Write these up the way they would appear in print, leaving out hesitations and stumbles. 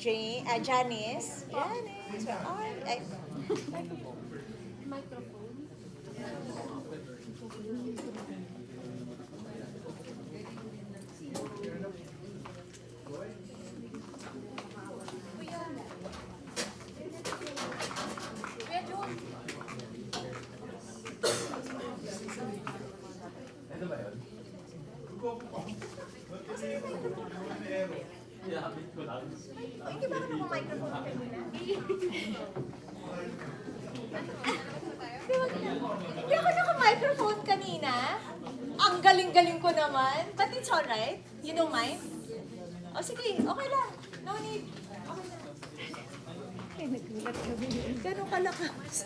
Janice. Janice. Ay, Microphone. Ano ba yun? Ihabit ko lang. hindi ba ako microphone kanina? Hindi ako naka-microphone kanina. Ang galing-galing ko naman. But it's alright. You don't mind? O sige, okay lang. No need. Okay lang. Ay, nagulat kami. Ganun kalakas.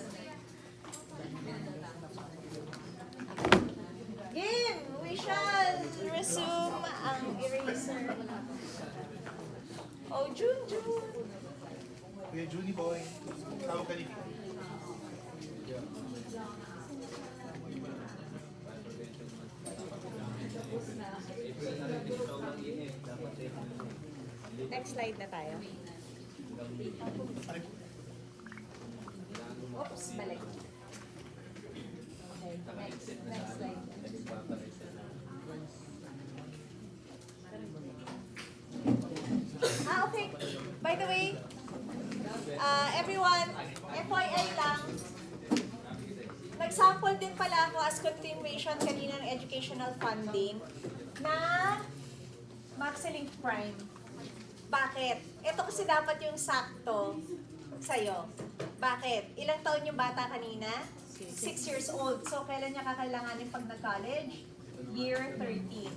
Game! We shall resume ang eraser. Oh, June. Kuya Junie boy, tawag ka ni Vicky. Next slide na tayo. Oops, balik. Okay, next slide. Okay. By the way, everyone, FYI lang, nag-sample din pala ako as confirmation kanina ng educational funding na Maxilink Prime. Bakit? Ito kasi dapat yung sakto sa'yo. Bakit? Ilang taon yung bata kanina? 6 years old. So, kailan niya kakailanganin pag nag-college? Year 13.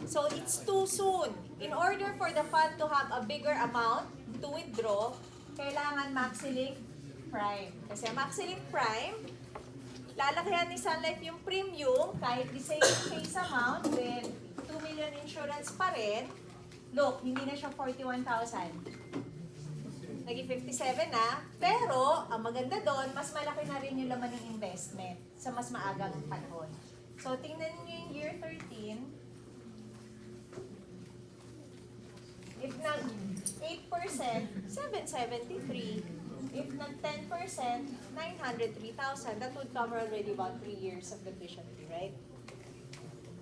So, it's too soon. In order for the fund to have a bigger amount to withdraw, kailangan Maxilink Prime. Kasi Maxilink Prime, lalakihan ni Sun Life yung premium, kahit the same face amount, then 2 million insurance pa rin. Look, hindi na siya 41,000. Naging 57 na, pero ang maganda doon, mas malaki na rin yung laman ng investment sa mas maagang panahon. So, tingnan niyo yung year 13. If nag 8%, 773. If nag 10%, 903,000. That would cover already about 3 years of the tuition fee, right?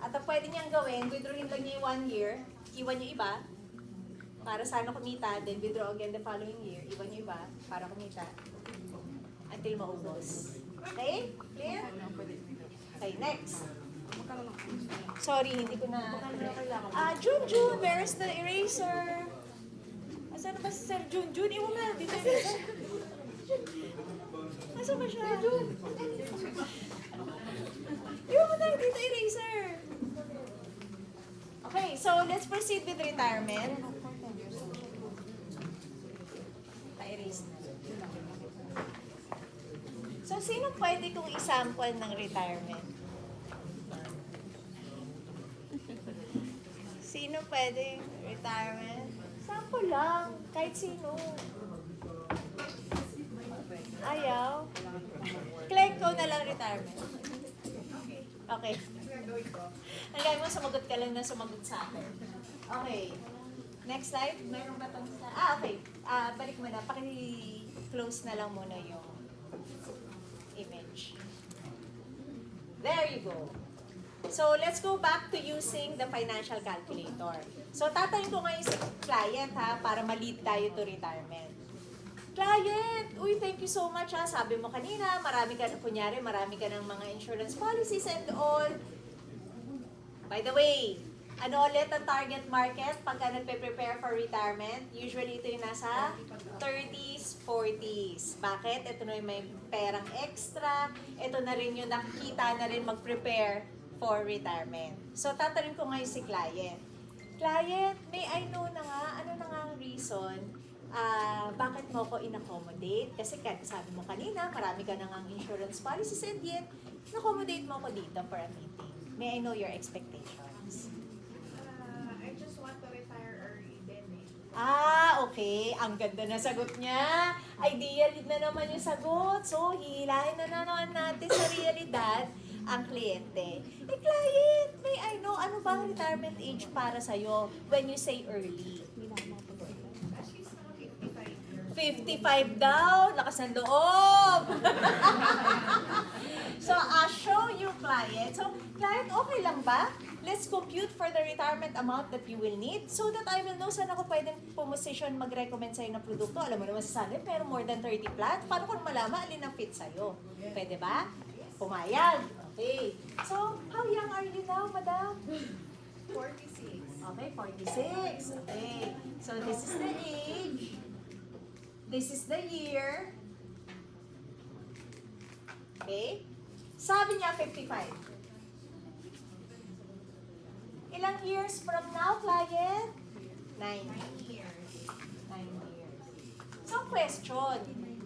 At ang pwede niyang gawin, withdrawin lang niya yung 1 year, iwan niyo iba, para sana kumita, then withdraw again the following year, iwan niyo iba, para kumita, until maubos. Okay? Clear? Okay, next. Sorry, hindi ko na... June, where's the eraser? Asan ba si Sir June? Iwan mo na, dito eraser. Asan ba siya? June! Iwan mo na, dito eraser. Okay, so let's proceed with retirement. Pa-erase na. So, sino pwede kong isample ng retirement? Sino pwede retirement? Sample lang, kahit sino. Ayaw. Click ko na lang retirement. Okay. Ang gagawin mo, sumagot ka lang na sumagot sa akin. Okay. Next slide. Mayroon ba itong slide? Okay. Balik mo na. Paki-close na lang muna yung image. There you go. So, let's go back to using the financial calculator. So, tatanungin ko ngayon si client ha, para ma-lead tayo to retirement. Client, uy, thank you so much ha. Sabi mo kanina, marami ka ng mga insurance policies and all. By the way, ano ulit ang target market pagka nagpe-prepare for retirement? Usually ito yung nasa 30s, 40s. Bakit? Ito na yung may perang extra. Ito na rin yung nakikita na rin mag-prepare for retirement. So, tatanungin ko ngayon si client. Client, may I know na nga, ano na nga ang reason bakit mo ko in-accommodate? Kasi sabi mo kanina, marami ka na nga insurance policies and yet, in-accommodate mo ko dito for a meeting. May I know your expectations? I just want to retire early then eh. Okay. Ang ganda na sagot niya. Ideal na naman yung sagot. So, hihilahin na naman natin sa realidad ang kliyente. Client, may I know, ano bang retirement age para sa'yo when you say early? 55 daw, lakas ng loob. So, show you client. So, client, okay lang ba? Let's compute for the retirement amount that you will need so that I will know saan ako pwedeng pumosisyon mag-recommend sa'yo ng produkto. Alam mo naman sa salin, pero more than 30 plans. Paano ko malaman alin ang fit sa'yo? Pwede ba? Pumayag. Okay. So, how young are you now, madam? 46. Okay, 46. Okay. So, this is the age. This is the year. Okay? Sabi niya, 55. Ilang years from now, client? 9. 9 years. 9 years. So, question.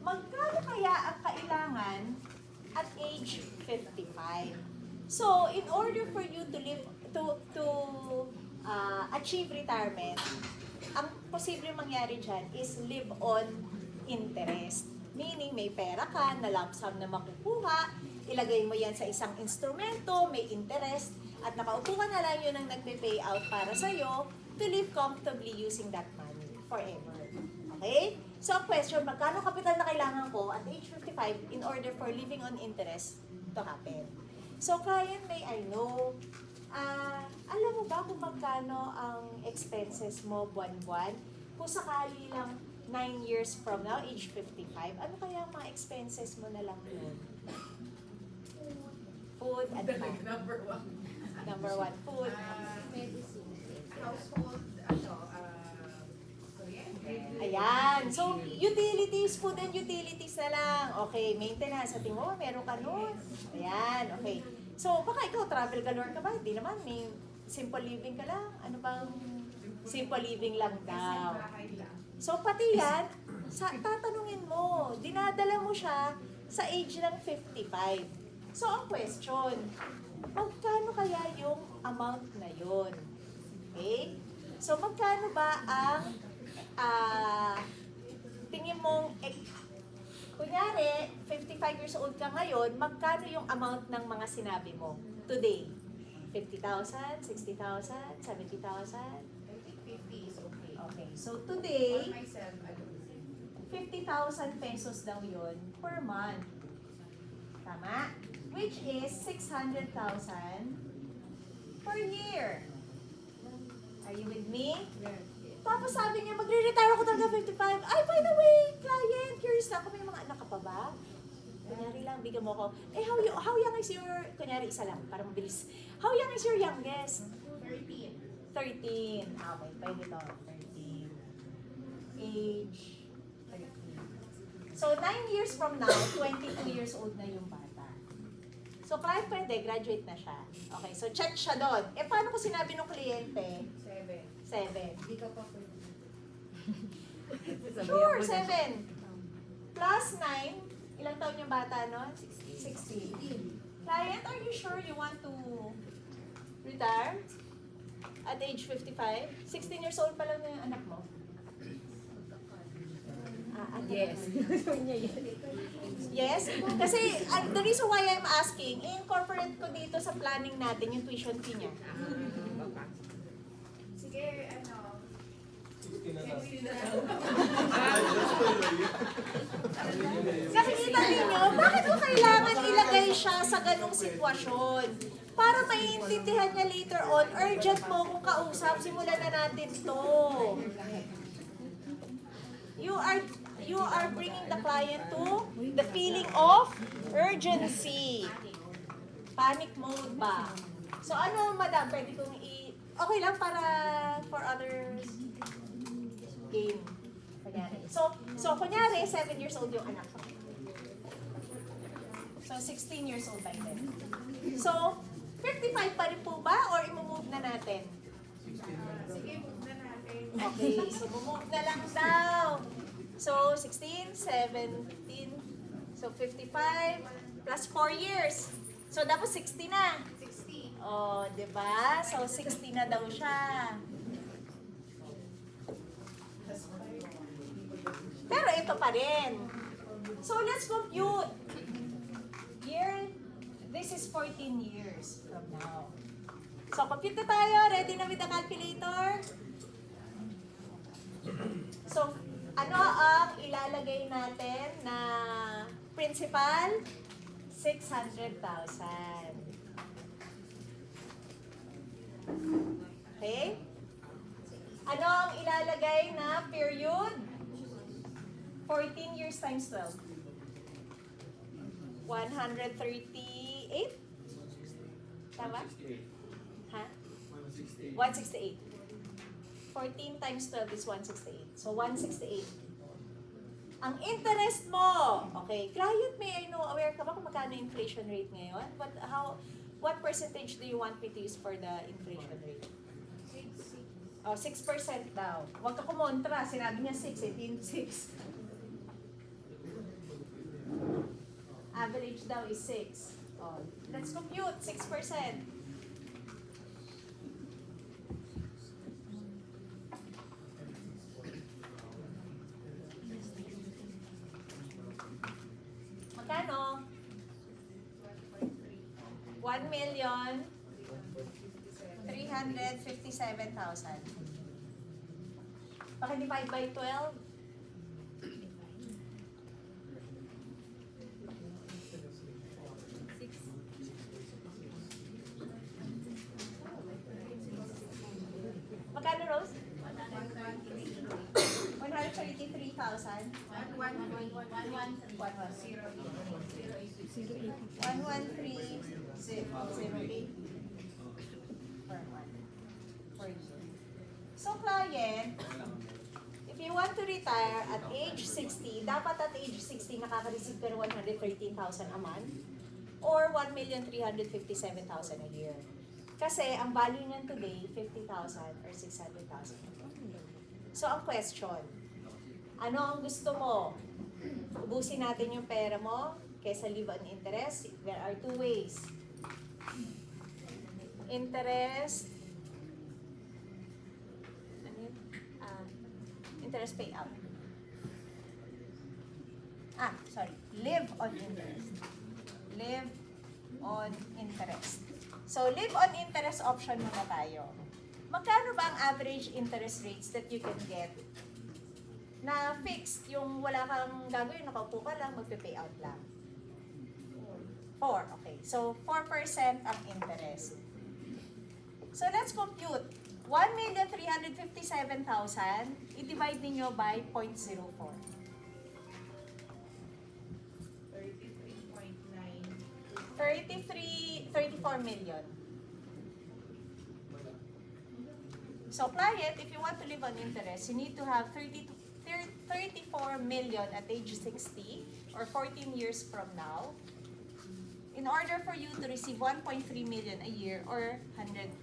Magkano kaya ang kailangan at age 55? So, in order for you to live, to achieve retirement, ang posibleng mangyari dyan is live on interest. Meaning, may pera ka na lump sum na makukuha, ilagay mo yan sa isang instrumento, may interest, at nakaupo ka na lang yun ang nagpe-pay out para sa'yo to live comfortably using that money forever. Okay? So, ang question, magkano kapital na kailangan ko at age 55 in order for living on interest to happen? So, client, may I know, alam mo ba kung magkano ang expenses mo buwan-buwan? Kung sakali lang 9 years from now, age 55, ano kaya ang mga expenses mo na lang yun? Food and fun. Number 1. Number 1, food. Household, kuryente. Ayan. So, utilities, food and utilities na lang. Okay, maintenance. Sa tingin mo, meron ka nun. Ayan, okay. So, baka ikaw, travel galore ka ba? Hindi naman, may simple living ka lang. Ano bang simple living lang daw? Bahay lang. So, pati yan, tatanungin mo, dinadala mo siya sa age ng 55. So, ang question, magkano kaya yung amount na yun? Okay? So, magkano ba ang tingin mong, kunyari, 55 years old ka ngayon, magkano yung amount ng mga sinabi mo today? 50,000, 60,000, 70,000? I think 50 is okay. Okay, so For today, myself, 50,000 pesos daw yun per month. Tama? Which is 600,000 per year. Are you with me? Tapos sabi niya, magre-retire ako talaga 55. Ay, by the way, client, curious na ako, may mga anak ka pa ba? Kunyari lang, bigyan mo ako. How young is your, kunyari isa lang, para mabilis. How young is your youngest? 13. 13. Okay, pwede to. 13. Age 13. So, 9 years from now, 22 years old na yung bata. So, client pwede, graduate na siya. Okay, so check siya doon. Eh, paano ko sinabi ng kliyente? 7. 7. Hindi ka pa pwede. Sure, 7. Plus 9, ilang taon yung bata, no? 16. Client, are you sure you want to retire at age 55? 16 years old pa lang na yung anak mo? Yes. Yes? Kasi the reason why I'm asking, i-incorporate ko dito sa planning natin yung tuition fee niya. Sige, ano, Nakikita ninyo, bakit ko kailangan ilagay siya sa ganong sitwasyon? Para maiintindihan niya later on, urgent mo kung kausap, simulan na natin to. You are bringing the client to the feeling of urgency. Panic mode ba? So ano, madam, pwede kong okay lang para for others game. Kunyari. So kunyari, 7 years old yung anak ko. So 16 years old by then. So 55 pa rin po ba or i-move na natin? sige, move na natin. Okay, so move na lang daw. So 16, 17, so 55 plus 4 years. So dapat 60 na. 60. Oh, 'di ba? So 60 na daw siya. Pero ito pa rin. So let's compute. This is 14 years from now. So compute na tayo. Ready na with the calculator? So ano ang ilalagay natin na principal, 600,000. Okay? Ano ang ilalagay na period? 14 years times 12. 138? Tama? Ha? 168. 14 times 12 is 168. So, 168. Ang interest mo, okay, client, may I know, aware ka ba kung magkano inflation rate ngayon? What percentage do you want me to use for the inflation rate? 6. Oh, 6% daw. Huwag ka kumontra. Sinabi niya 6, 6. Average daw is 6. Oh, let's compute 6%. Magkano? 1,357,000. Paki-divide by 12. 6. Magkano, Rose? 133,000. 113,008 per month. Per year. So, client, if you want to retire at age 60, dapat at age 60 nakaka-receive ka ng 113,000 a month or 1,357,000 a year. Kasi ang value niyan today, 50,000 or 600,000. So, ang question, ano ang gusto mo? Ubusin natin yung pera mo kaysa live-on interest? There are two ways. Interest, ano yun? Interest payout. Live on interest. Live on interest. So, live on interest option muna tayo. Magkano ba ang average interest rates that you can get na fixed, yung wala kang gagawin, nakaupo ka lang, magpe-pay out lang? 4, okay. So, 4% ang interest. So, let's compute. 1,357,000, i-divide ninyo by 0.04. 34 million. So, client, if you want to live on interest, you need to have 34 million at age 60 or 14 years from now in order for you to receive 1.3 million a year or 113,000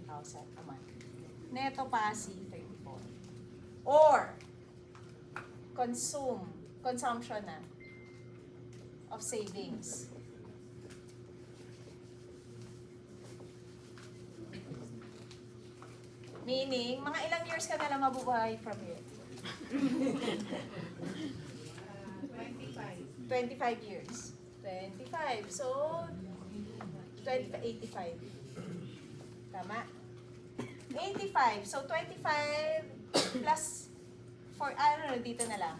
a month. Neto pa si 34. Or, consumption na of savings. Meaning, mga ilang years ka na lang mabubuhay from here? 25. 25 years. 25. So, 85. Tama? 85. So, 25 plus 4, dito na lang.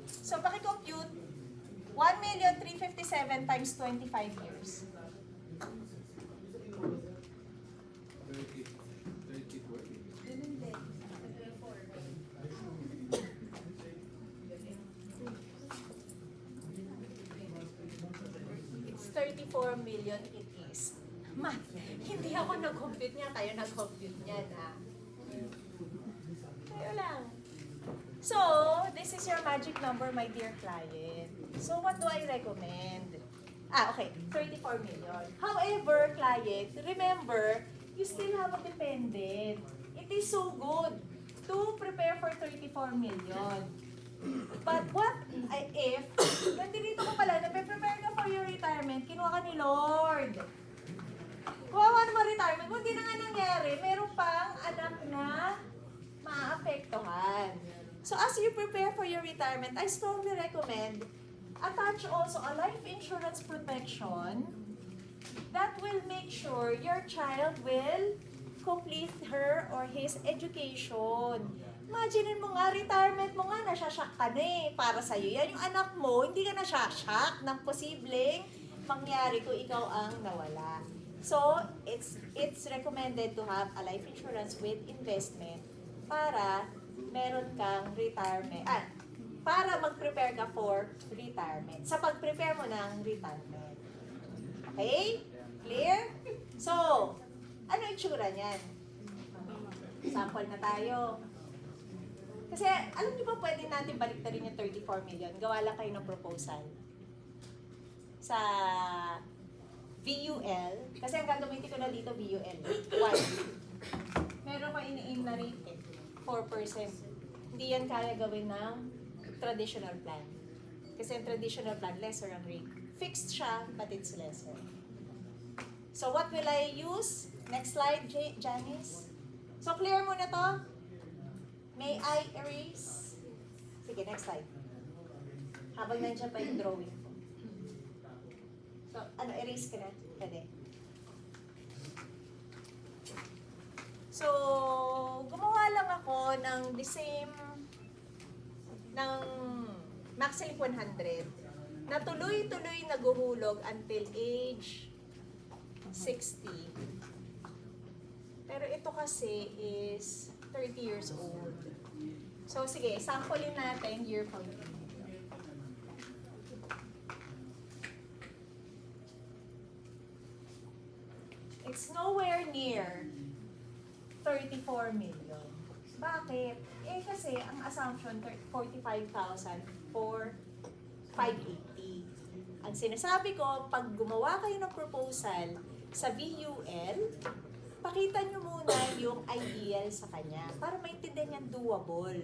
So, paki-compute, 1,357,000 times 25 years. 34 million it is. Hindi ako nag-compute niya, kayo nag-compute niyan, ha? Kayo lang. So, this is your magic number, my dear client. So, what do I recommend? Okay, 34 million. However, client, remember, you still have a dependent. It is so good to prepare for 34 million. But what if, nandito ka pala, nape-prepare ka for your retirement, kinuha ka ni Lord. Kawawa naman retirement mo, hindi na nga nangyari, meron pang anak na maapektuhan. So as you prepare for your retirement, I strongly recommend attach also a life insurance protection that will make sure your child will complete her or his education. imagine mo nga, retirement mo nga, nasyashock ka na eh. Para sa'yo yan. Yung anak mo, hindi ka nasyashock ng posibleng mangyari kung ikaw ang nawala. So, it's recommended to have a life insurance with investment para meron kang retirement. Para mag-prepare ka for retirement. Sa pag-prepare mo ng retirement. Okay? Clear? So, ano itsura niyan? Sample na tayo. Kasi, alam niyo ba pwede natin baliktarin yung 34 million? Gawa lang kayo ng proposal. Sa VUL, kasi ang gagamitin ko na dito VUL. Why? Meron ko ini-aim na rate eh, 4%. Hindi yan kaya gawin ng traditional plan. Kasi yung traditional plan, lesser ang rate. Fixed siya, but it's lesser. So what will I use? Next slide, Janice. So clear mo na to? May I erase? Sige, next slide. Habang nandiyan pa yung drawing ko. So, erase ka na? Pwede. So, gumawa lang ako ng the same ng Maxilink 100 na tuloy-tuloy naguhulog until age 60. Pero ito kasi is 30 years old. So, sige, samplein natin year for year. It's nowhere near 34 million. Bakit? Eh kasi ang assumption 45,000 for 580. Ang sinasabi ko, pag gumawa kayo ng proposal sa VUL, pakita nyo muna yung ideal sa kanya para maintindihan niyang doable.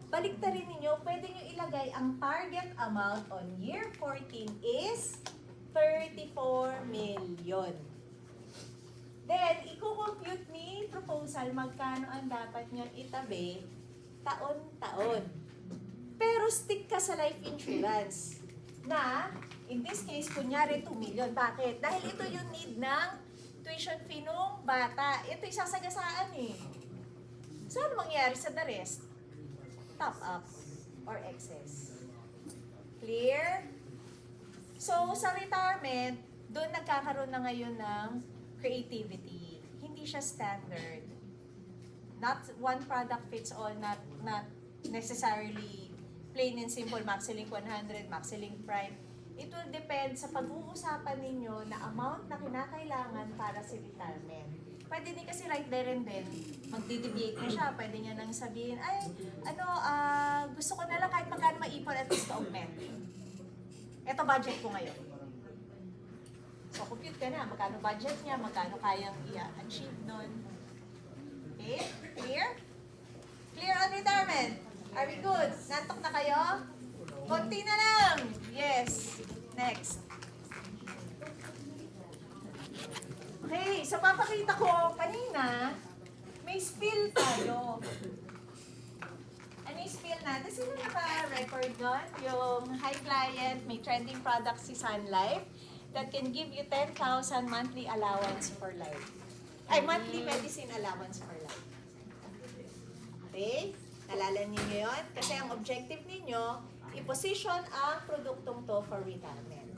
Baliktarin ninyo, pwede nyo ilagay ang target amount on year 14 is 34 million. Then, i-compute ni proposal magkano ang dapat nyo itabi taon-taon. Pero stick ka sa life insurance na, in this case, kunyari 2 million. Bakit? Dahil ito yung need ng tuition fee nung bata. Ito isasagasaan eh. So, ano mangyayari sa the rest? Top up or excess. Clear? So, sa retirement, doon nagkakaroon na ngayon ng creativity. Hindi siya standard. Not one product fits all, not necessarily plain and simple Maxilink 100, Maxilink Prime. It will depend sa pag-uusapan ninyo na amount na kinakailangan para sa retirement. Pwede din kasi right there and then, magdi-deviate na siya. Pwede niya nang sabihin, gusto ko na lang kahit magkano maipon at least to augment. Ito budget ko ngayon. So, compute ka na, magkano budget niya, magkano kayang i-achieve nun. Okay? Clear? Clear on retirement? Are we good? Nantok na kayo? Konti na lang! Yes. Next. Okay, so papakita ko kanina, may spill tayo. Ano yung spill natin? Sino naka-record nun? Yung high client, may trending product si Sun Life that can give you 10,000 monthly allowance for life. Monthly medicine allowance for life. Okay? Nalala niyo yun? Kasi ang objective ninyo, i-position ang produktong to for retirement.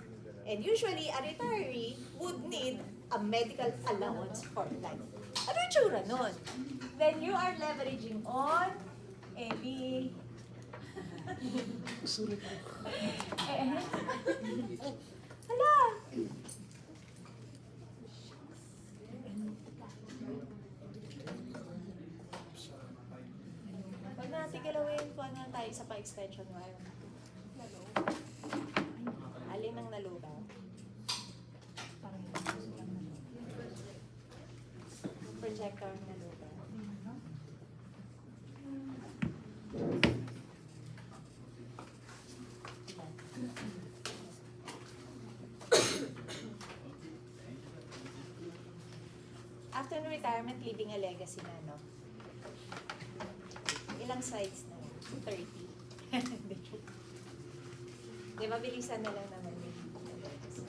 And usually, a retiree would need a medical allowance for life. Ano yung tsura nun? Then you are leveraging on any... Hala! Huwag natin galawin kung ano tayo sa pa-extension wire. Alin ang nalugaw? Projector ang nalugaw. After retirement, leaving a legacy na, no? Ilang slides na? 30. Di ba, bilisan na lang naman yung legacy.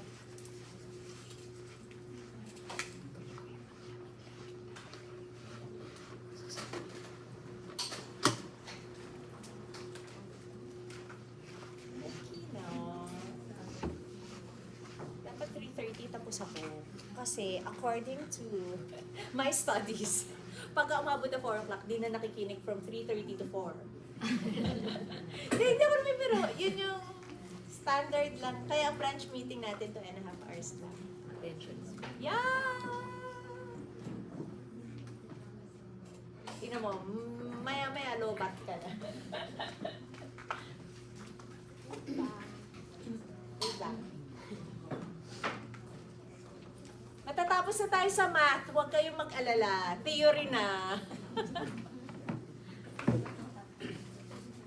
nagpo-focus ako. Kasi according to my studies, pagka umabot na 4 o'clock, di na nakikinig from 3:30 to 4. Hindi ako naman, pero yun yung standard lang. Kaya ang branch meeting natin 2.5 hours lang. Attention span. Yeah! Tingnan mo, maya-maya lobat ka na. Wait lang. Matatapos na tayo sa math, huwag kayong mag-alala. Theory na.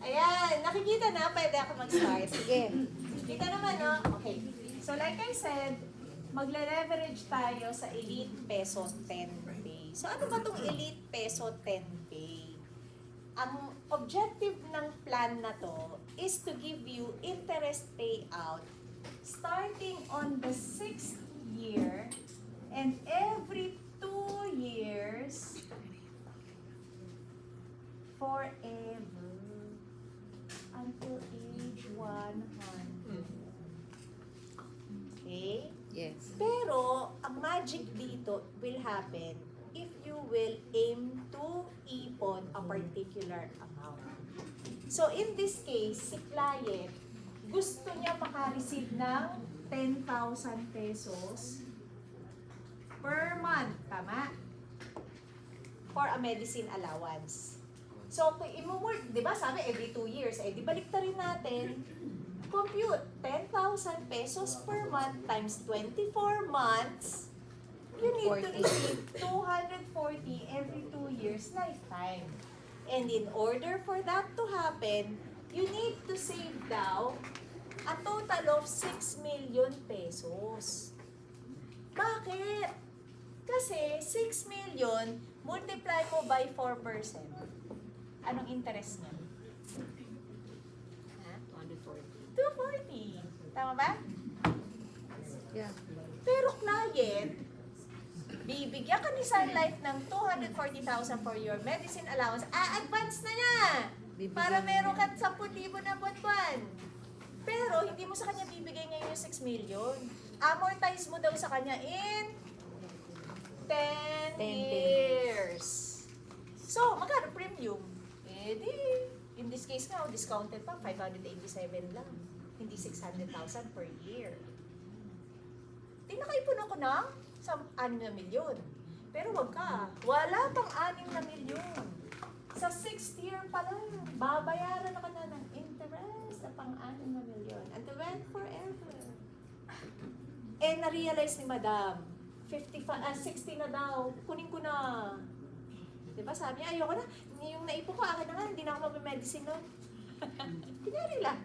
Ayan, nakikita na, pwede ako mag-start. Sige. Kita naman, no? Okay. So like I said, magle-leverage tayo sa Elite Peso 10 Pay. So ano ba itong Elite Peso 10 Pay? Ang objective ng plan na to is to give you interest payout starting on the 6th year and every 2 years forever until age 100. Okay? Yes. Pero, ang magic dito will happen if you will aim to ipon a particular amount. So, in this case, si client, gusto niya makareceive ng 10,000 pesos per month. Tama? For a medicine allowance. So, kung imumult, di ba sabi every 2 years, di balik rin natin, compute 10,000 pesos per month times 24 months, you need to 40. receive 240 every 2 years lifetime. And in order for that to happen, you need to save daw a total of 6 million pesos. Bakit? Kasi 6 million, multiply mo by 4%. Anong interest niya? Ha? 240. 240. Tama ba? Yeah. Pero client, bibigyan ka ni Sun Life ng 240,000 for your medicine allowance. A-advance na niya! Para meron ka 10,000 na buwan-buwan. Pero hindi mo sa kanya bibigay ngayon yung 6 million. Amortize mo daw sa kanya in 10 years. So, magkano premium? Eh di, in this case nga, discounted pa, 587 lang. Hindi 600,000 per year. Di nakaipon ako ng 6 na milyon. Pero wag ka, wala pang 6 na milyon. Sa 6th year pa lang, babayaran na ka na ng interest na pang 6 na milyon. Until when? Forever. Eh, na-realize ni Madam, 60 na daw, kunin ko na. Diba sabi niya, ayoko na, yung naipon ko, akin na nga, hindi na ako mag-medicine nun. Kunyari lang.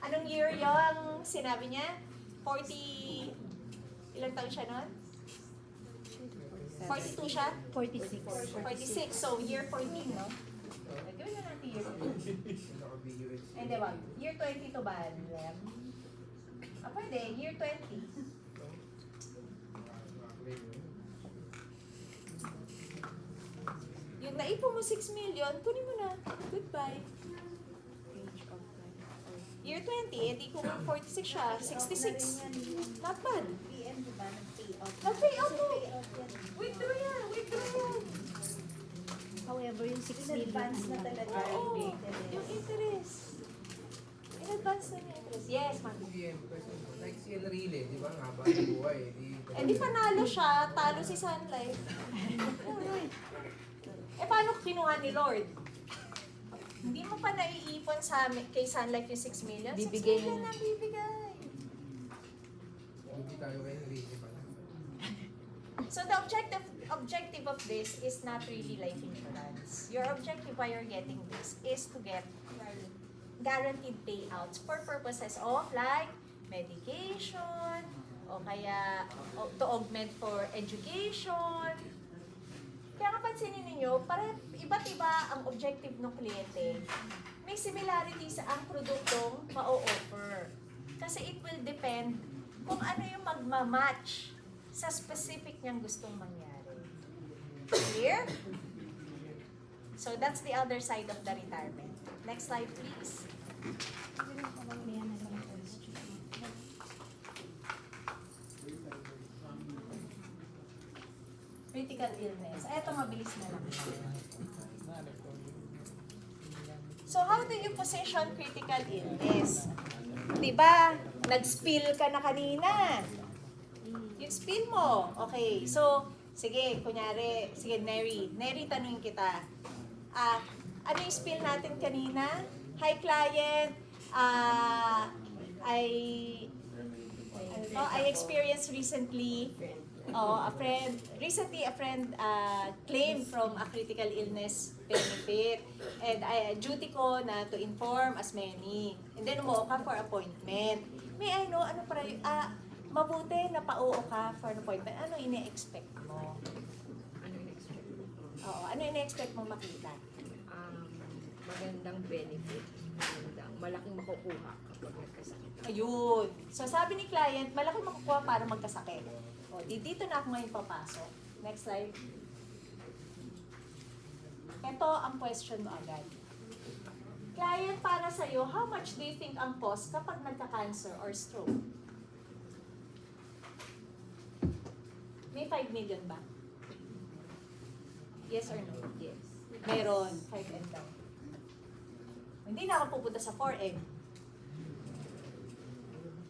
Anong year yung sinabi niya? 40, ilang taon siya nun? 42 siya? 46. So, year 14, no? Gawin na natin year 14. Hindi ba? Year 20 to ba, Lem? Pwede, year 20. Yung naipon mo 6 million, kunin mo na. Goodbye. Year 20, edi kung 46 siya, 66. Not bad. PM, di ba? Nag-payout. Nag-payout mo. Withdraw yan, withdraw yan. However, yung 6 In million advance na talaga. Oo, Hindi. yung interest. In advance na yung interest. Yes, ma'am. Like si Enrile, di ba? Nga ba ang buhay? Eh di panalo siya, talo si Sun Life. Eh paano kinuha ni Lord? Hindi mo pa naiipon sa kay Sun Life yung 6 million? 6 Bibigay million niya. na bibigay. Hindi tayo kay Enrile pala. So the objective of this is not really life insurance. Your objective why you're getting this is to get guaranteed payouts for purposes of like medication o kaya to augment for education. Kaya kapansinin ninyo, iba't iba ang objective ng kliyente. May similarity sa ang produktong ma-offer. Kasi it will depend kung ano yung magmamatch sa specific niyang gustong mangyari. Clear? So that's the other side of the retirement. Next slide, please. critical illness. Eto, mabilis na lang. So, how do you position critical illness? Diba, nag-spill ka na kanina. Yung spill mo. Okay, so, sige, kunyari, sige, Neri, tanungin kita. Ano yung spill natin kanina? Hi, client. I experienced recently, a friend claimed from a critical illness benefit. And duty ko na to inform as many. And then umuo ka for appointment. May I know, ano para mabuti na pa-oo ka for an appointment. Ano ine-expect mo? Ano in-expect mo? Oo, ano ine-expect mo makita? Magandang benefit. Malaking makukuha kapag nagkasakit. Ayun. So sabi ni client, malaki makukuha para magkasakit. O, dito na ako ngayon papasok. Next slide. Ito ang question mo agad. Client, para sa'yo, how much do you think ang cost kapag nagka-cancer or stroke? May 5 million ba? Yes or no? Yes. Meron, 5M daw. Hindi na ako pupunta sa 4M.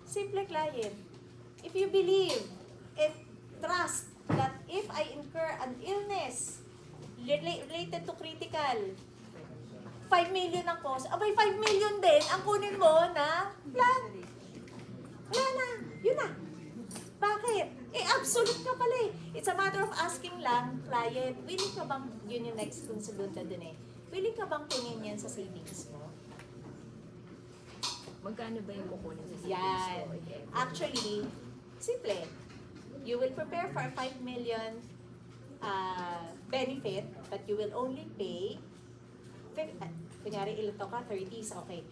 Simple client. If you believe and trust that if I incur an illness related to critical, 5 million ang cost, abay 5 million din ang kunin mo na plan. Wala na. Yun na. Bakit? Absolute ka pala eh. It's a matter of asking lang, client, willing ka bang, yun yung next kong segunda dun eh, willing ka bang kunin yan sa savings mo? Magkano ba yung kukunin sa Yan. savings mo? Actually, simple. You will prepare for a 5 million benefit, but you will only pay, kunyari ilan to ka, 30s, okay.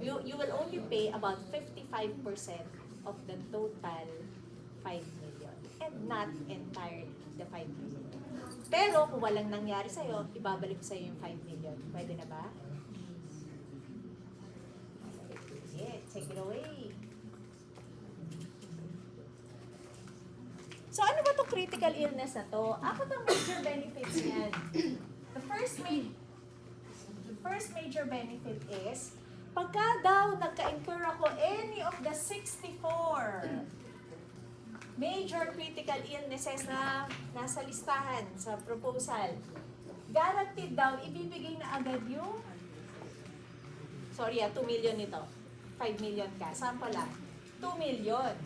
You will only pay about 55% of the total 5 million and not entirely the 5 million. Pero kung walang nangyari sa'yo, ibabalik ko sa'yo yung 5 million. Pwede na ba? Yeah, take it away. So ano ba itong critical illness na to? Apat ang major benefits niyan. The first major benefit is, pagka daw nagka-incur ako any of the 64 major critical illnesses na nasa listahan sa proposal, guaranteed daw, ibibigay na agad yung, 2 million nito. 5 million ka. Sample lang. 2 million.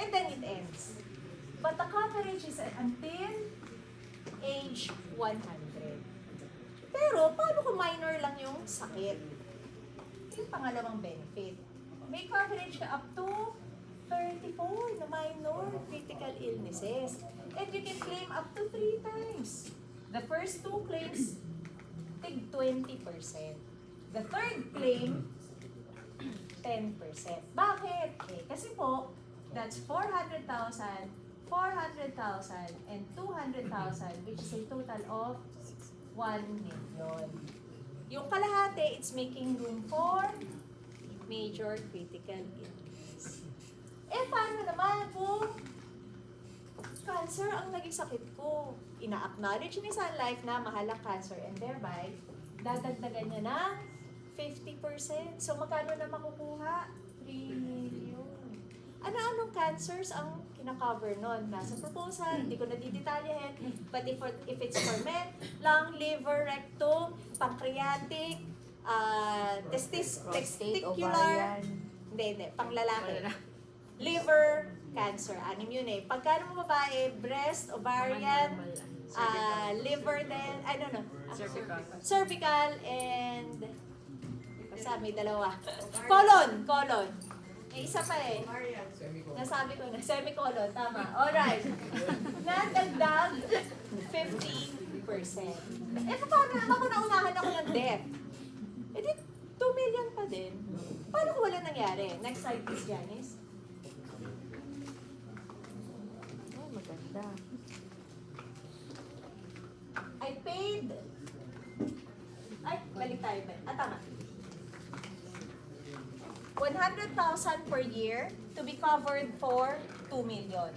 And then it ends. But the coverage is until age 100. Pero, paano kung minor lang yung sakit? Yung pangalawang benefit. May coverage ka up to 34 na minor critical illnesses. And you can claim up to 3 times. The first 2 claims, tig 20%. The third claim, 10%. Bakit? Kasi po, that's 400,000, 400,000, and 200,000, which is a total of 1 million. Yung kalahati, it's making room for major critical illness. Paano naman kung cancer ang naging sakit ko? Ina-acknowledge ni Sun Life na mahal ang cancer and thereby, dadagdagan niya ng 50%. So, magkano na makukuha? 3 million. Ano-anong cancers ang kina-cover nun? Nasa proposal, hindi ko nadidetalyahin. But if it's for men, lung, liver, rectum, pancreatic, testicular, hindi, panglalaki. Liver, cancer, 6 yun eh. Pagka ng babae, breast, ovarian, liver din, cervical, and basta may dalawa. Colon. May isa pa eh. Semicolon. Nasabi ko na, semicolon, tama. Alright. Nadagdag 50%. Paano naman kung naunahan ako ng death? Di 2 million pa din. Paano kung wala nangyari? Next slide please, Janice. Maganda. I paid... balik tayo ba? Tama. 100,000 per year to be covered for 2 million.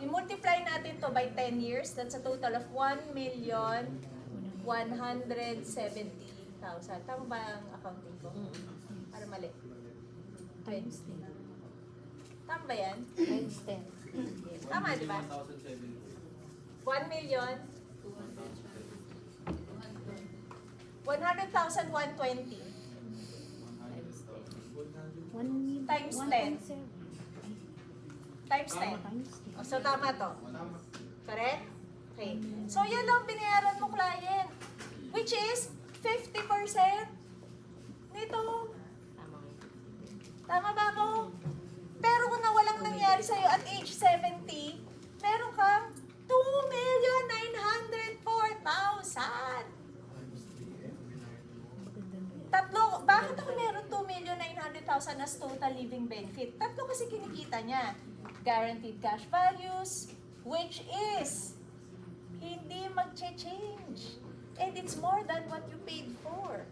I-multiply natin to by 10 years. That's a total of 1,170,000. Tama ba ang accounting ko? Para mali. Times 10. Tama ba yan? Times 10. Tama, di ba? 1 million. 100,120 times 10. Times 10. Oh, so, tama to. Correct? Okay. So, yan lang binayaran mo, client. Which is 50% nito. Tama ba ako? Pero kung na walang nangyari sa'yo at age 70, meron kang 2,904,000. Tatlo, bakit ako meron 2,900,000 as total living benefit? Tatlo kasi kinikita niya. Guaranteed cash values, which is hindi mag-change. And it's more than what you paid for.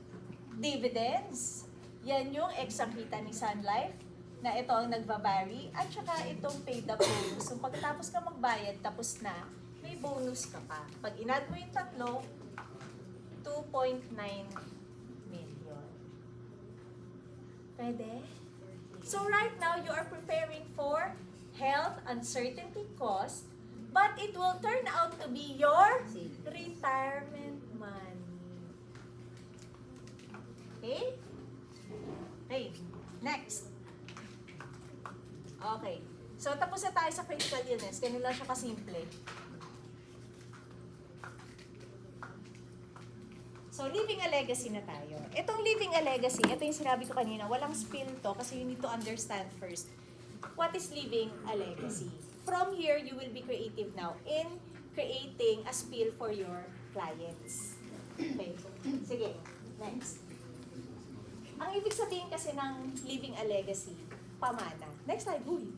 Dividends, yan yung exang kita ni Sun Life, na ito ang nagva-vary, at saka itong paid up bonus. So pagkatapos ka magbayad, tapos na, may bonus ka pa. Pag inad mo yung tatlo, 2.9 million. Pwede? So right now, you are preparing for health uncertainty cost, but it will turn out to be your retirement money. Okay? Okay, next. Okay. So, tapos na tayo sa critical illness. Ganun lang siya kasimple. So, leaving a legacy na tayo. Itong leaving a legacy, ito yung sinabi ko kanina, walang spill to kasi you need to understand first what is leaving a legacy. From here, you will be creative now in creating a spill for your clients. Okay. Sige, next. Ang ibig sabihin kasi ng leaving a legacy, pamana. Next slide, huy.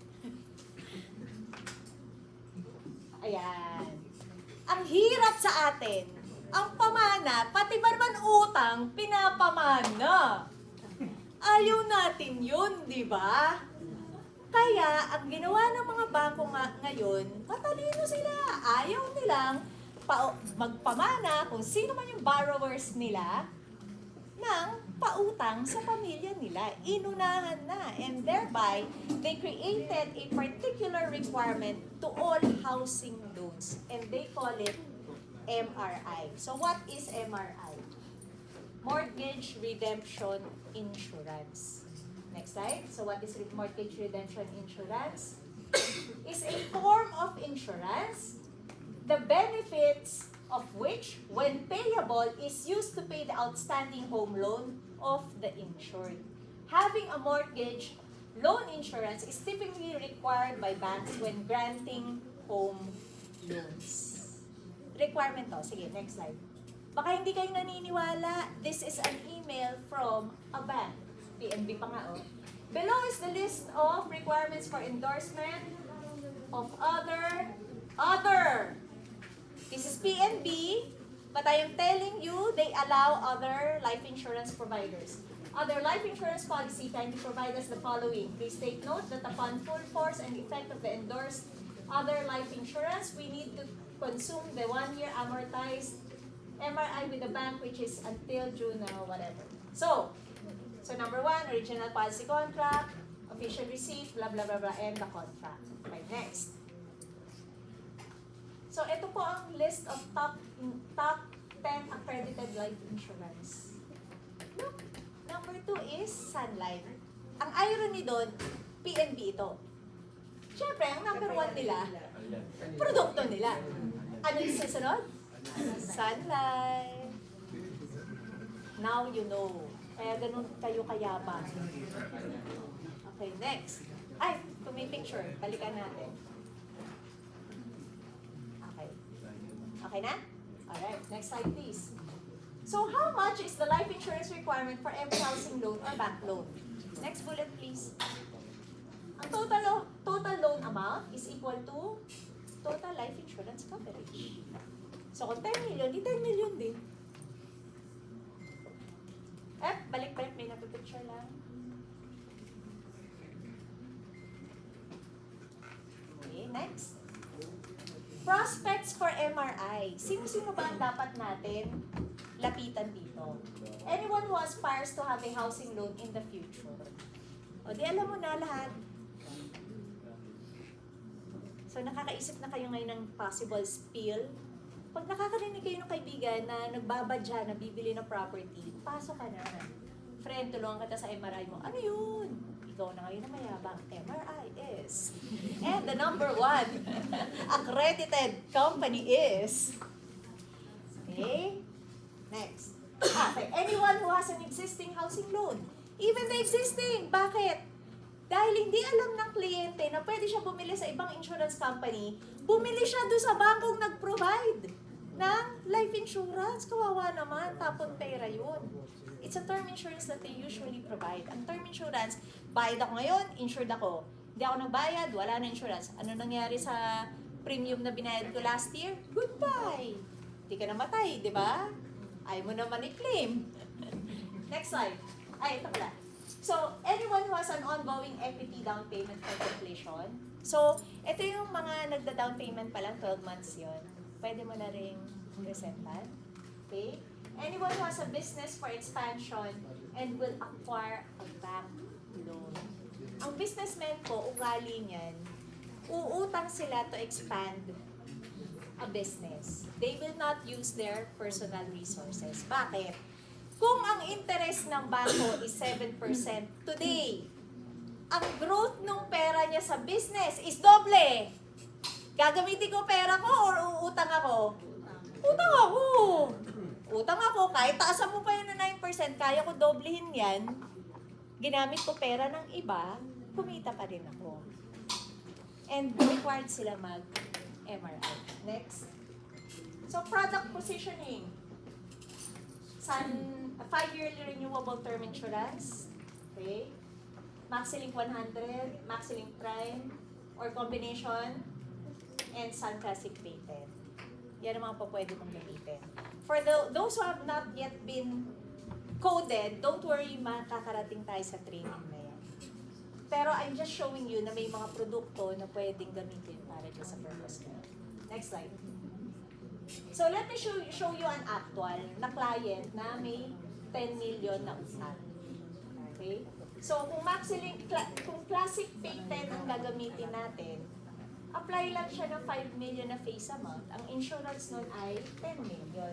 Ayan. Ang hirap sa atin, ang pamana, pati ba naman utang, pinapamana. Ayaw natin yun, di ba? Kaya, ang ginawa ng mga bangko ngayon, matalino sila. Ayaw nilang magpamana kung sino man yung borrowers nila ng pautang sa pamilya nila. Inunahan na. And thereby, they created a particular requirement to all housing loans. And they call it MRI. So what is MRI? Mortgage Redemption Insurance. Next slide. So what is mortgage redemption insurance? Is a form of insurance, the benefits of which, when payable, is used to pay the outstanding home loan of the insured. Having a mortgage loan insurance is typically required by banks when granting home loans. Requirement to. Sige, next slide. Baka hindi kayo naniniwala, this is an email from a bank. PNB pa nga, oh. Below is the list of requirements for endorsement of other. This is PNB, but I am telling you, they allow other life insurance providers. Other life insurance policy kindly provide us the following. Please take note that upon full force and effect of the endorsed other life insurance, we need to consume the 1-year amortized MRI with the bank, which is until June whatever. So number 1, original policy contract, official receipt, blah, blah, blah, blah, and the contract. Okay, next. So, ito po ang list of top 10 accredited life insurance. Look, number 2 is Sun Life. Ang irony doon, PNB ito. Siyempre, ang number 1 nila, produkto nila. Ano yung susunod? Sun Life. Now you know. Kaya ganun kayo kayabang. Okay, next. Ay, kung may picture, balikan natin. Okay. Okay na? Alright, next slide please. So how much is the life insurance requirement for every housing loan or bank loan? Next bullet please. Ang total loan amount is equal to total life insurance coverage. So kung 10 million, di 10 million din. Balik-balik, may napipicture lang. Okay, next. Prospects for MRI. Sino-sino ba ang dapat natin lapitan dito? Anyone who aspires to have a housing loan in the future. O di alam mo na lahat. So nakakaisip na kayo ngayon ng possible spill. Pag nakakarinig kayo ng kaibigan na nagbabadya na bibili ng property, pasok ka na. Friend, tulungan kita sa MRI mo. Ano yun? Ikaw na ngayon na mayabang. MRI is. And the number one accredited company is. Okay? Next. Okay. Anyone who has an existing housing loan. Even the existing. Bakit? Dahil hindi alam ng kliyente na pwede siya bumili sa ibang insurance company, bumili siya doon sa bangkong nag-provide ng life insurance. Kawawa naman, tapon pera yun. It's a term insurance that they usually provide. Ang term insurance, bayad ako ngayon, insured ako. Hindi ako nagbayad, wala na insurance. Ano nangyari sa premium na binayad ko last year? Goodbye! Hindi ka namatay, di ba? Ayaw mo naman i-claim. Next slide. Ay, ito pala. So, anyone who has an ongoing equity down payment for completion. So, ito yung mga nagda-down payment pa lang, 12 months yon. Pwede mo na rin presentan. Okay? Anyone who has a business for expansion and will acquire a bank loan. Ang businessmen po, ugali niyan, uutang sila to expand a business. They will not use their personal resources. Bakit? Kung ang interest ng bangko is 7% today, ang growth ng pera niya sa business is doble. Gagamitin ko pera ko or uutang ako? Utang ako. Utang ako. Kahit taasan mo pa yun na 9%, kaya ko doblehin yan. Ginamit ko pera ng iba, kumita pa rin ako. And required sila mag-MRI. Next. So, product positioning. 5-yearly renewable term insurance. Okay. Maxilink 100, Maxilink Prime, or combination, and Sun Classic Patent. Yan ang mga pa pwede mong gamitin. For those who have not yet been coded, don't worry, makakarating tayo sa training na yan. Pero I'm just showing you na may mga produkto na pwedeng gamitin para dyan sa purpose na. Next slide. So let me show you an actual na client na may 10 million na utang. Okay? So kung Maxilink, kung Classic Patent ang gagamitin natin, apply lang siya ng 5 million na face amount. Ang insurance nun ay 10 million.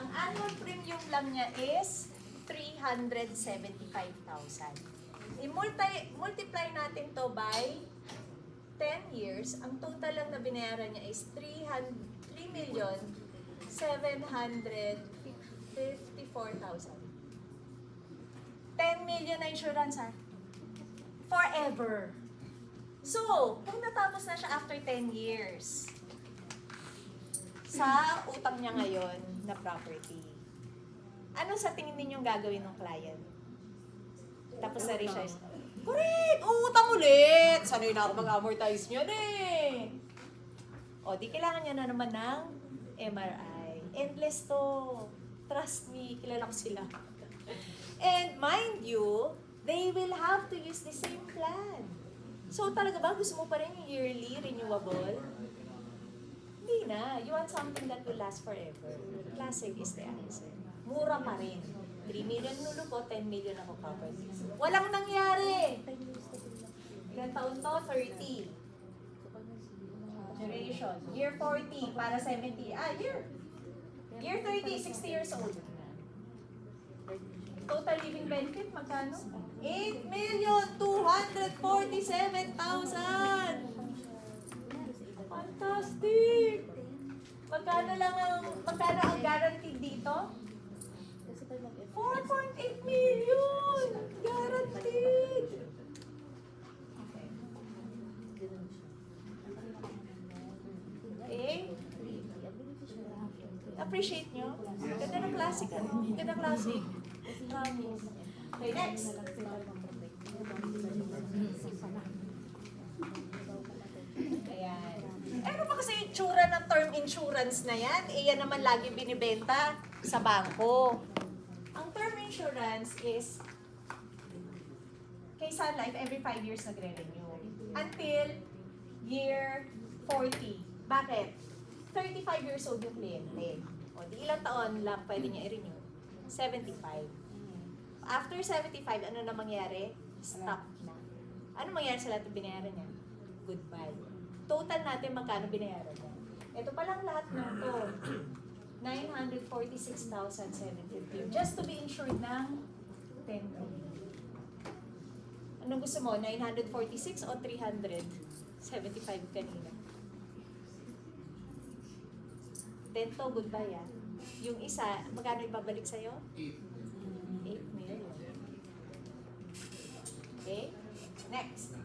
Ang annual premium lang niya is 375,000. I-multiply natin to by 10 years, ang total lang na binayaran niya is 3,754,000. 10 million na insurance ha. Forever. So, kung natapos na siya after 10 years, sa utang niya ngayon na property, ano sa tingin ninyong gagawin ng client? Tapos na rin siya. Correct! Uutang ulit! Sanay na ako mag-amortize niyan eh. O, di kailangan niya na naman ng MRI. Endless to. Trust me, kilala ko sila. And mind you, they will have to use the same plan. So talaga ba, gusto mo pa rin yung yearly renewable? Hindi na. You want something that will last forever. Classic is the answer. Mura pa rin. 3 million nulo ko, 10 million ako covered. Walang nangyari. Ilan taon to? 30. Duration. Year 40 para 70. Year 30, 60 years old. Total living benefit, magkano? 8,247,000! Fantastic! Magkano ang guaranteed dito? 4.8 million! Guaranteed! Okay? Appreciate nyo? Ganda ng classic, ano? Ganda ng classic. Promise. Okay, next. Ayan. Ano ba kasi yung tsura ng term insurance na yan? Eh, yan naman lagi binibenta sa bangko. Ang term insurance is kay Sun Life, every 5 years nagre-renew. Until year 40. Bakit? 35 years old yung kliyente. O, di ilang taon lang pwede niya i-renew? 75. After 75, ano na mangyari? Stop na. Ano mangyari sa lahat ng binayaran niya? Goodbye. Total natin magkano binayaran niya. Ito pa lang lahat na to. 946,750. Just to be insured ng 10 million. Anong gusto mo? 946 o 375 kanina? 10 to, goodbye ah. Yung isa, magkano ibabalik sa'yo? 8 million. Okay? Next.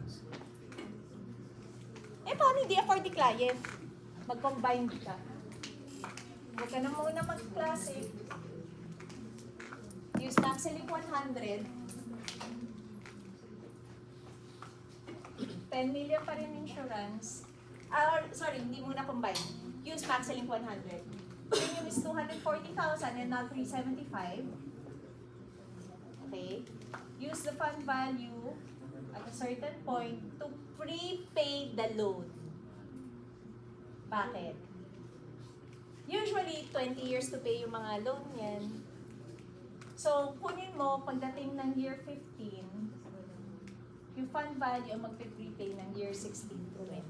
Paano hindi afford the client? Mag-combine ka. Huwag ka na muna mag-classic. Use MaxiLink 100. 10 million pa rin insurance. Sorry, hindi muna combine. Use MaxiLink 100. Premium is 240,000 and not 375. Okay? Use the fund value at a certain point to prepay the loan. Bakit? Usually, 20 years to pay yung mga loan yan. So, kunin mo, pagdating ng year 15, yung fund value ang magpe-prepay ng year 16 to 20.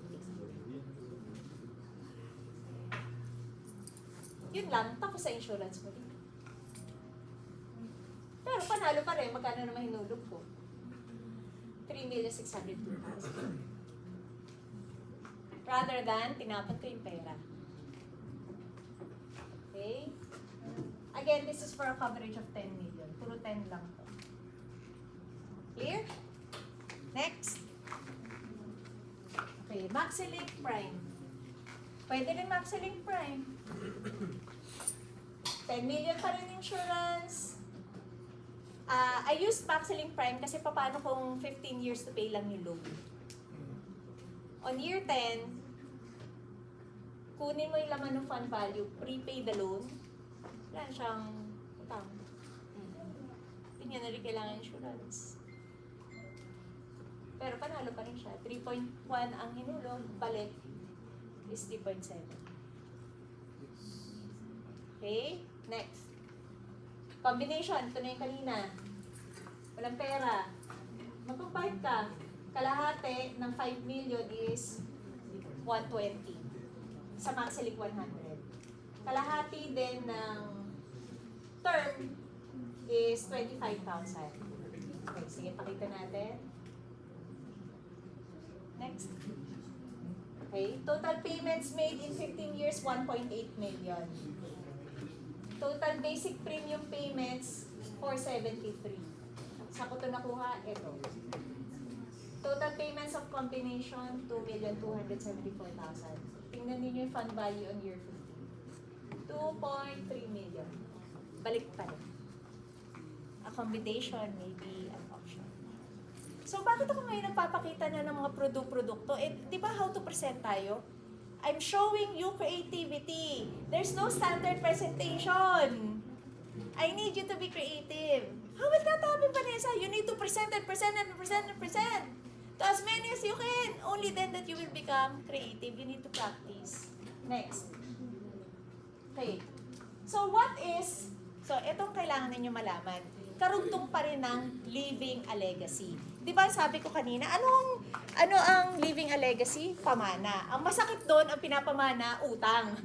Yun lang, tapos sa insurance mo din. Pero panalo pa rin, magkano naman hinulog ko? 3,602,000. Rather than, tinapon ko yung pera. Okay? Again, this is for a coverage of 10 million. Puro 10 lang to. Clear? Next. Okay, MaxiLink Prime. Pwede rin MaxiLink Prime. 10 million pa rin insurance. I used MaxiLink Prime kasi paano kung 15 years to pay lang yung loan. On year 10, kunin mo yung laman ng fund value, prepay the loan, wala siyang utang. Hindi niya na rin kailangan insurance. Pero panalo pa rin siya. 3.1 ang hinulog, balik is 3.7. Okay? Next. Combination. Ito na yung kanina. Walang pera. Magpapahit ka. Kalahati ng 5 million is 120 sa MaxiLink 100. Kalahati din ng term is 25,000. Okay, sige, pakita natin. Next. Okay, total payments made in 15 years, 1.8 million. Total basic premium payments, 473. Saan ko ito nakuha? Ito. Total payments of combination, 2,274,000. Tingnan niyo yung fund value on year 15. 2.3 million. Balik pa rin. Accommodation may be an option. So, bakit ako ngayon nagpapakita na ng mga produkto? Di ba how to present tayo? I'm showing you creativity. There's no standard presentation. I need you to be creative. How will that happen, Vanessa? You need to present and present and present and present. To as many as you can. Only then that you will become creative. You need to practice. Next. Okay. So, itong kailangan ninyo malaman. Karugtong pa rin ng leaving a legacy. Di ba sabi ko kanina, ano ang leaving a legacy? Pamana. Ang masakit doon, ang pinapamana, utang.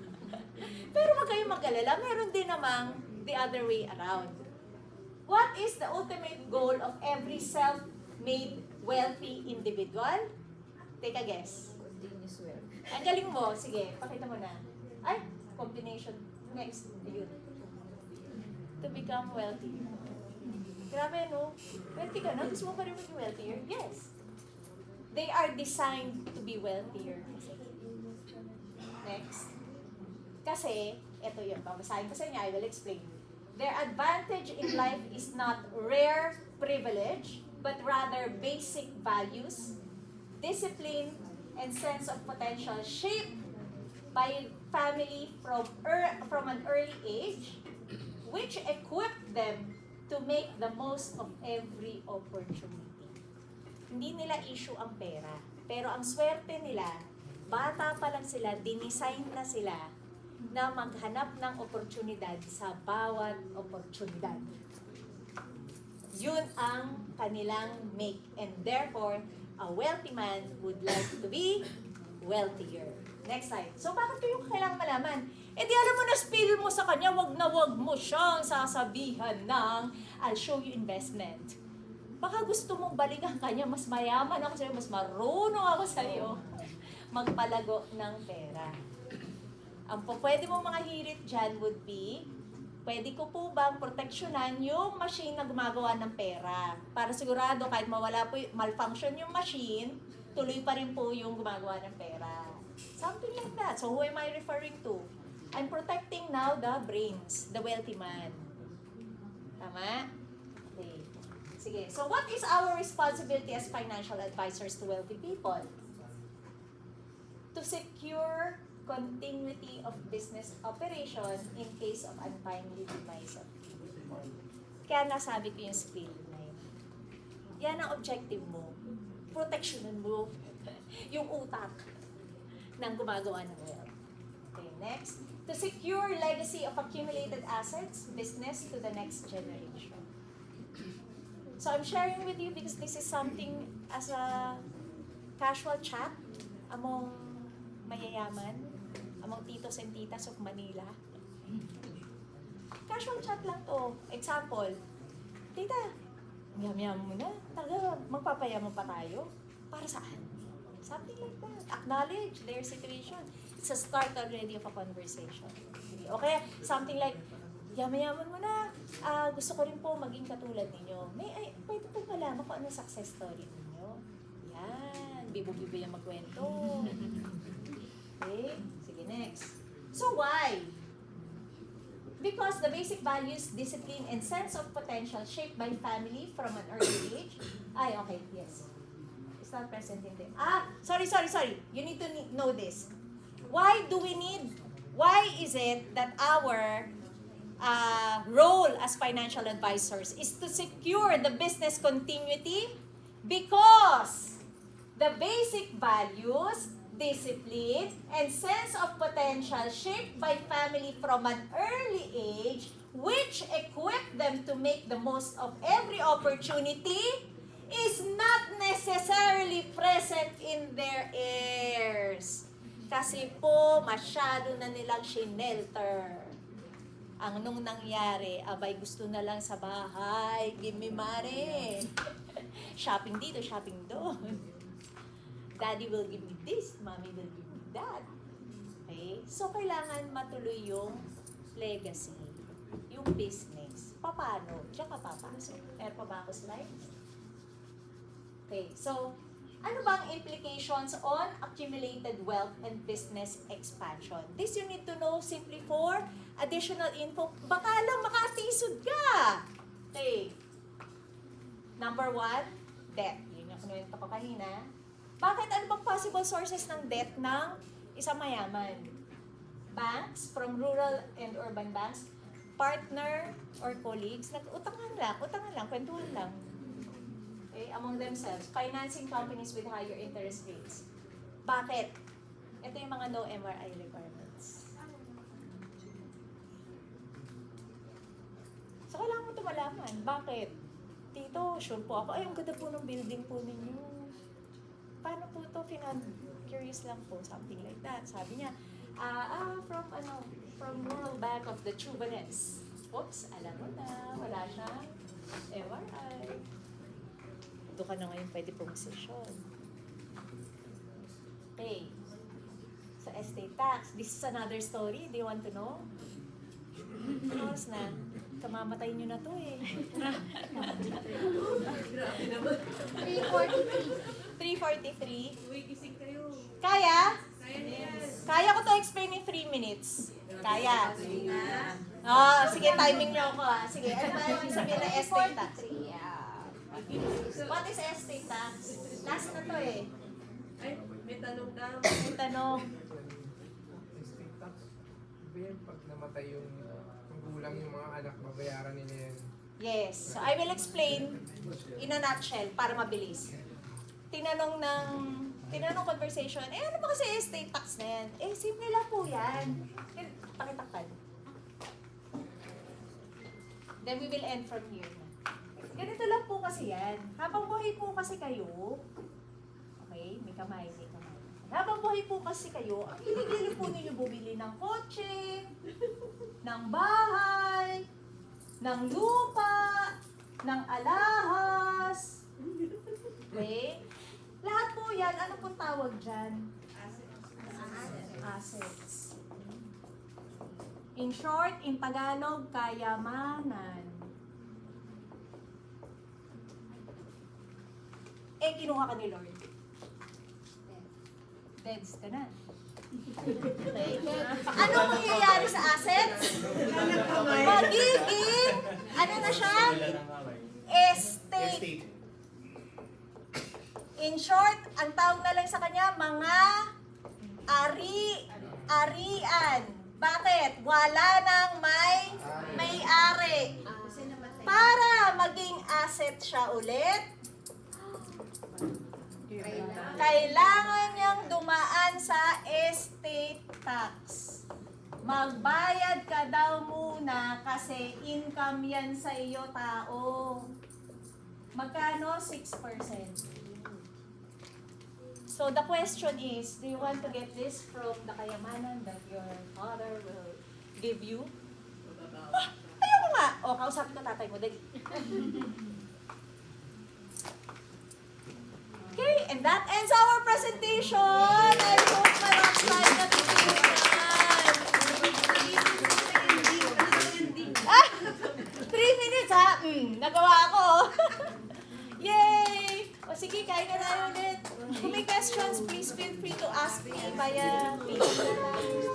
Pero wag kayong mag-alala, meron din namang the other way around. What is the ultimate goal of every self-made wealthy individual? Take a guess. Continuous wealth. Ang galing mo. Sige, pakita mo na. Ay, combination. Next. Ayun. To become wealthy. Grabe, no? Wealthy ka na? Gusto mo pa rin maging wealthier? Yes. They are designed to be wealthier. Next. Kasi, ito yun. Babasahin ko sa inyo. I will explain. Their advantage in life is not rare privilege, but rather basic values, discipline, and sense of potential shaped by family from an early age, which equip them to make the most of every opportunity. Hindi nila issue ang pera, pero ang swerte nila, bata pa lang sila, dinisign na sila na maghanap ng oportunidad sa bawat oportunidad. Yun ang kanilang make. And therefore, a wealthy man would like to be wealthier. Next slide. So, bakit ko yung kailangan malaman? Eh di alam mo na spill mo sa kanya, wag na wag mo siyang sasabihan ng I'll show you investment. Baka gusto mong balikan kanya, mas mayaman ako sa'yo, mas marunong ako sa'yo magpalago ng pera. Ang pwede mong mga hirit dyan would be, pwede ko po bang proteksyonan yung machine na gumagawa ng pera? Para sigurado kahit mawala po, malfunction yung machine, tuloy pa rin po yung gumagawa ng pera. Something like that. So who am I referring to? I'm protecting now the brains, the wealthy man. Tama? Okay. Sige. So what is our responsibility as financial advisors to wealthy people? To secure continuity of business operation in case of untimely demise of people. Kaya nasabi ko yung spill na yun. Yan ang objective mo. Proteksyonan mo yung utak ng gumagawa ng wealth. Okay, next. To secure legacy of accumulated assets, business to the next generation. So I'm sharing with you because this is something as a casual chat among mayayaman, among titos and titas of Manila. Casual chat lang to. Example, tita, yam-yam mo na. Talaga, magpapayaman pa tayo? Para saan? Something like that. Acknowledge their situation. It's a start already of a conversation. Okay? Something like, yaman-yaman mo na. Gusto ko rin po maging katulad ninyo. Pwede po malaman kung ano success story ninyo. Yan. Bibo-bibo yung magkwento. Okay? Sige, next. So, why? Because the basic values, discipline, and sense of potential shaped by family from an early age. Ay, okay, yes. It's not present in them. Sorry. You need to know this. Why is it that our role as financial advisors is to secure the business continuity? Because the basic values, discipline, and sense of potential shaped by family from an early age, which equip them to make the most of every opportunity, is not necessarily present in their heirs. Kasi po, masyado na nilang shinelter. Ang nung nangyari, abay gusto na lang sa bahay, give me money. Shopping dito, shopping doon. Daddy will give me this, mommy will give me that. Okay? So, kailangan matuloy yung legacy, yung business. Paano? Diyan ka papasok. Meron pa ba ako slides? Okay, so, ano bang implications on accumulated wealth and business expansion? This you need to know simply for additional info. Baka lang makatisod ka. Okay. Number 1, debt. Yun yung kinuwento ko kanina. Bakit? Ano bang possible sources ng debt ng isang mayaman? Banks, from rural and urban banks, partner or colleagues, utangan lang, kwentuhan lang. Okay, among themselves, financing companies with higher interest rates. Bakit? Ito yung mga no MRI requirements. So, kailangan mo ito malaman. Bakit? Tito, sure po ako. Ay, ang ganda po ng building po ninyo. Paano po ito? Curious lang po. Something like that. Sabi niya, from rural back of the Tubalens. Oops, alam mo na. Wala siyang MRI. Ito ka na ngayon pwede pong session. Okay. Sa estate tax. This is another story. Do you want to know? Oras na. Kamamatay nyo na to eh. 3:43. Gising kayo. Kaya? Kaya niya. Kaya ko to explain in 3 minutes. Kaya. Oh, sige, timing nyo ako ah. Sige, ano ba yung sabihin na estate tax? What is estate tax? Last na to eh. Ay, may tanong daw. May tanong. Estate tax. Ba yan pag namatay yung magulang yung mga anak, babayaran nila yan. Yes. So, I will explain in a nutshell para mabilis. Tinanong ng tinanong conversation, ano ba kasi estate tax na yan? Simple lang po yan. Pakitakpan. Then we will end from here. Ganito lang po kasi yan. Habang buhay po kasi kayo, okay, may kamay. Habang buhay po kasi kayo, ang hinigili po ninyo bumili ng kotse, ng bahay, ng lupa, ng alahas. Okay? Lahat po yan, ano po tawag dyan? Assets. In short, in Tagalog, kayamanan. Kinuha ka ni Lord. Deads ka na. Okay? Ano mangyayari sa assets? Magiging, ano na siya? Estate. In short, ang tawag na lang sa kanya, mga arian. Bakit? Wala nang may-ari. Para maging asset siya ulit, kailangan niyang dumaan sa estate tax. Magbayad ka daw muna kasi income yan sa iyo, tao. Magkano? 6%. So the question is, do you want to get this from the kayamanan that your father will give you? Ayoko nga! O, kausapin ko tatay mo, dali. Okay, and that ends our presentation. I hope marami na tutunan. 3 minutes ha? Nagawa ko. Yay! O sige, kain na tayo ulit. Kung may questions, please feel free to ask me via Facebook.